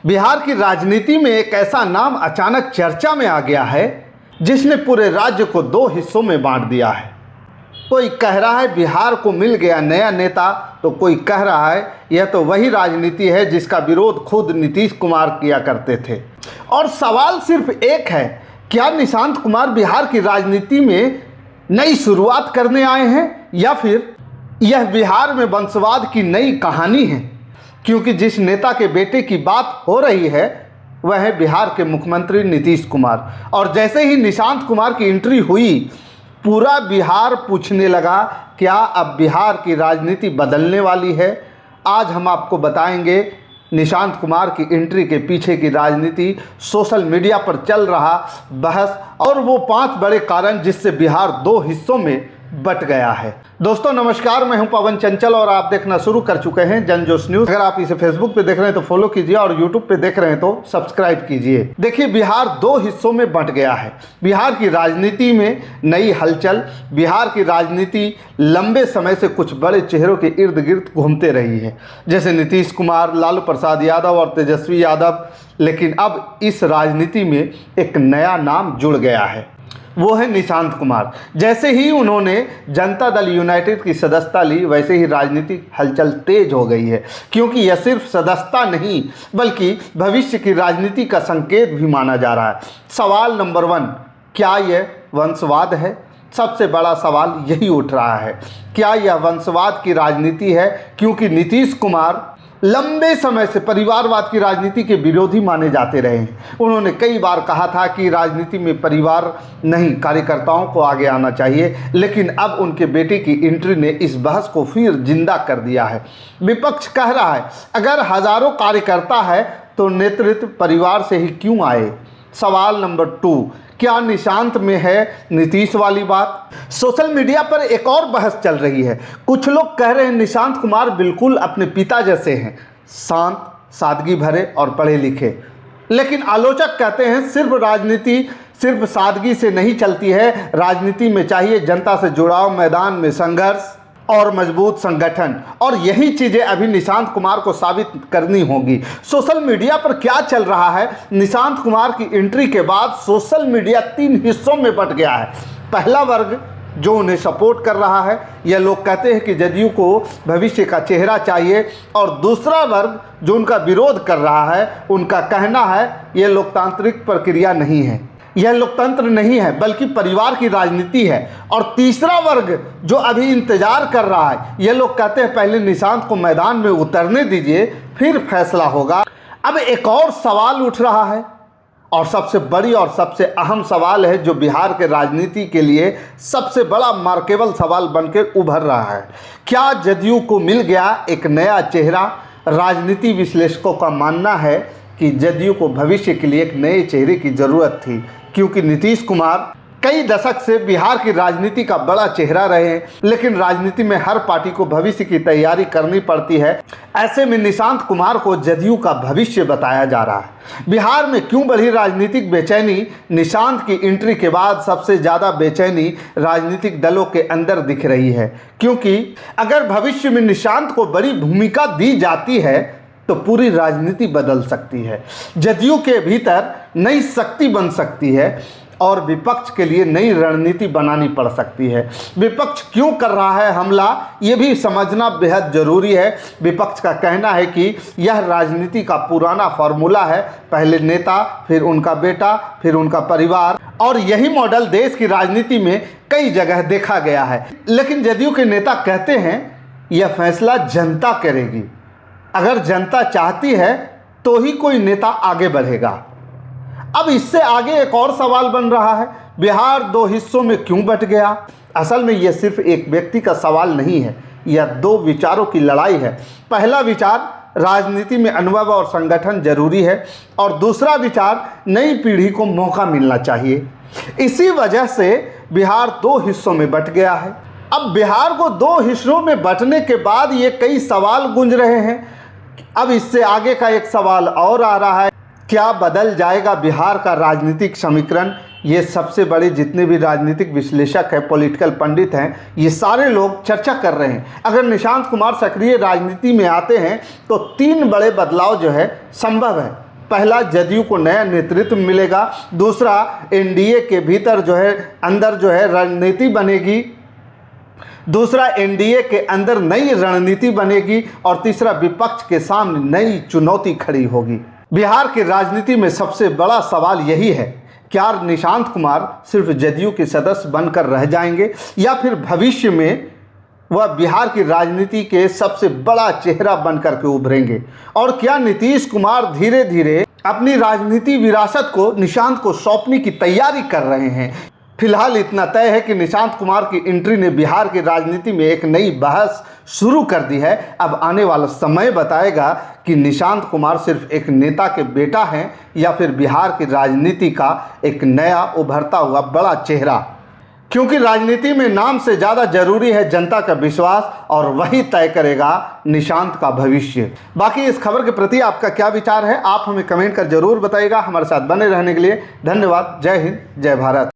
बिहार की राजनीति में एक ऐसा नाम अचानक चर्चा में आ गया है जिसने पूरे राज्य को दो हिस्सों में बांट दिया है। कोई कह रहा है बिहार को मिल गया नया नेता, तो कोई कह रहा है यह तो वही राजनीति है जिसका विरोध खुद नीतीश कुमार किया करते थे। और सवाल सिर्फ एक है, क्या निशांत कुमार बिहार की राजनीति में नई शुरुआत करने आए हैं या फिर यह बिहार में वंशवाद की नई कहानी है? क्योंकि जिस नेता के बेटे की बात हो रही है वह है बिहार के मुख्यमंत्री नीतीश कुमार। और जैसे ही निशांत कुमार की एंट्री हुई, पूरा बिहार पूछने लगा क्या अब बिहार की राजनीति बदलने वाली है। आज हम आपको बताएंगे निशांत कुमार की एंट्री के पीछे की राजनीति, सोशल मीडिया पर चल रहा बहस और वो 5 बड़े कारण जिससे बिहार दो हिस्सों में बट गया है। दोस्तों नमस्कार, मैं हूं पवन चंचल और आप देखना शुरू कर चुके हैं जनजोश न्यूज़। अगर आप इसे फेसबुक पे देख रहे हैं तो फॉलो कीजिए और यूट्यूब पे देख रहे हैं तो सब्सक्राइब कीजिए। देखिए, बिहार दो हिस्सों में बंट गया है। बिहार की राजनीति में नई हलचल। बिहार की राजनीति लंबे समय से कुछ बड़े चेहरों के इर्द गिर्द घूमते रही है, जैसे नीतीश कुमार, लालू प्रसाद यादव और तेजस्वी यादव। लेकिन अब इस राजनीति में एक नया नाम जुड़ गया है, वो है निशांत कुमार। जैसे ही उन्होंने जनता दल यूनाइटेड की सदस्यता ली, वैसे ही राजनीतिक हलचल तेज हो गई है, क्योंकि यह सिर्फ सदस्यता नहीं बल्कि भविष्य की राजनीति का संकेत भी माना जा रहा है। सवाल नंबर 1, क्या यह वंशवाद है? सबसे बड़ा सवाल यही उठ रहा है, क्या यह वंशवाद की राजनीति है? क्योंकि नीतीश कुमार लंबे समय से परिवारवाद की राजनीति के विरोधी माने जाते रहे हैं। उन्होंने कई बार कहा था कि राजनीति में परिवार नहीं, कार्यकर्ताओं को आगे आना चाहिए। लेकिन अब उनके बेटे की एंट्री ने इस बहस को फिर जिंदा कर दिया है। विपक्ष कह रहा है अगर हजारों कार्यकर्ता है तो नेतृत्व परिवार से ही क्यों आए? सवाल नंबर 2, क्या निशांत में है नीतीश वाली बात? सोशल मीडिया पर एक और बहस चल रही है। कुछ लोग कह रहे हैं निशांत कुमार बिल्कुल अपने पिता जैसे हैं, शांत, सादगी भरे और पढ़े लिखे। लेकिन आलोचक कहते हैं सिर्फ राजनीति सिर्फ सादगी से नहीं चलती है, राजनीति में चाहिए जनता से जुड़ाव, मैदान में संघर्ष और मजबूत संगठन। और यही चीज़ें अभी निशांत कुमार को साबित करनी होगी। सोशल मीडिया पर क्या चल रहा है? निशांत कुमार की एंट्री के बाद सोशल मीडिया 3 हिस्सों में बंट गया है। पहला वर्ग जो उन्हें सपोर्ट कर रहा है, यह लोग कहते हैं कि जदयू को भविष्य का चेहरा चाहिए। और दूसरा वर्ग जो उनका विरोध कर रहा है, उनका कहना है यह लोकतांत्रिक प्रक्रिया नहीं है, यह लोकतंत्र नहीं है बल्कि परिवार की राजनीति है। और तीसरा वर्ग जो अभी इंतजार कर रहा है, यह लोग कहते हैं पहले निशांत को मैदान में उतरने दीजिए, फिर फैसला होगा। अब एक और सवाल उठ रहा है और सबसे बड़ी और सबसे अहम सवाल है, जो बिहार के राजनीति के लिए सबसे बड़ा मार्केबल सवाल बनकर उभर रहा है। क्या जदयू को मिल गया एक नया चेहरा? राजनीति विश्लेषकों का मानना है कि जदयू को भविष्य के लिए एक नए चेहरे की ज़रूरत थी, क्योंकि नीतीश कुमार कई दशक से बिहार की राजनीति का बड़ा चेहरा रहे हैं। लेकिन राजनीति में हर पार्टी को भविष्य की तैयारी करनी पड़ती है। ऐसे में निशांत कुमार को जदयू का भविष्य बताया जा रहा है। बिहार में क्यों बढ़ी राजनीतिक बेचैनी? निशांत की एंट्री के बाद सबसे ज़्यादा बेचैनी राजनीतिक दलों के अंदर दिख रही है, क्योंकि अगर भविष्य में निशांत को बड़ी भूमिका दी जाती है तो पूरी राजनीति बदल सकती है, जदयू के भीतर नई शक्ति बन सकती है और विपक्ष के लिए नई रणनीति बनानी पड़ सकती है। विपक्ष क्यों कर रहा है हमला, ये भी समझना बेहद ज़रूरी है। विपक्ष का कहना है कि यह राजनीति का पुराना फार्मूला है, पहले नेता, फिर उनका बेटा, फिर उनका परिवार, और यही मॉडल देश की राजनीति में कई जगह देखा गया है। लेकिन जदयू के नेता कहते हैं यह फैसला जनता करेगी, अगर जनता चाहती है तो ही कोई नेता आगे बढ़ेगा। अब इससे आगे एक और सवाल बन रहा है, बिहार दो हिस्सों में क्यों बंट गया? असल में यह सिर्फ एक व्यक्ति का सवाल नहीं है, यह 2 विचारों की लड़ाई है। पहला विचार, राजनीति में अनुभव और संगठन जरूरी है, और दूसरा विचार, नई पीढ़ी को मौका मिलना चाहिए। इसी वजह से बिहार 2 हिस्सों में बंट गया है। अब बिहार को 2 हिस्सों में बंटने के बाद ये कई सवाल गूंज रहे हैं। अब इससे आगे का एक सवाल और आ रहा है, क्या बदल जाएगा बिहार का राजनीतिक समीकरण? ये सबसे बड़े जितने भी राजनीतिक विश्लेषक हैं, पॉलिटिकल पंडित हैं, ये सारे लोग चर्चा कर रहे हैं। अगर निशांत कुमार सक्रिय राजनीति में आते हैं तो 3 बड़े बदलाव जो है संभव है। पहला, जदयू को नया नेतृत्व मिलेगा। दूसरा, एनडीए के भीतर अंदर रणनीति बनेगी। दूसरा, एनडीए के अंदर नई रणनीति बनेगी। और तीसरा, विपक्ष के सामने नई चुनौती खड़ी होगी। बिहार की राजनीति में सबसे बड़ा सवाल यही है, क्या निशांत कुमार सिर्फ जदयू के सदस्य बनकर रह जाएंगे या फिर भविष्य में वह बिहार की राजनीति के सबसे बड़ा चेहरा बनकर के उभरेंगे? और क्या नीतीश कुमार धीरे धीरे अपनी राजनीति विरासत को निशांत को सौंपने की तैयारी कर रहे हैं? फिलहाल इतना तय है कि निशांत कुमार की एंट्री ने बिहार की राजनीति में एक नई बहस शुरू कर दी है। अब आने वाला समय बताएगा कि निशांत कुमार सिर्फ एक नेता के बेटा हैं या फिर बिहार की राजनीति का एक नया उभरता हुआ बड़ा चेहरा। क्योंकि राजनीति में नाम से ज़्यादा जरूरी है जनता का विश्वास, और वही तय करेगा निशांत का भविष्य। बाकी इस खबर के प्रति आपका क्या विचार है, आप हमें कमेंट कर जरूर बताइएगा। हमारे साथ बने रहने के लिए धन्यवाद। जय हिंद, जय भारत।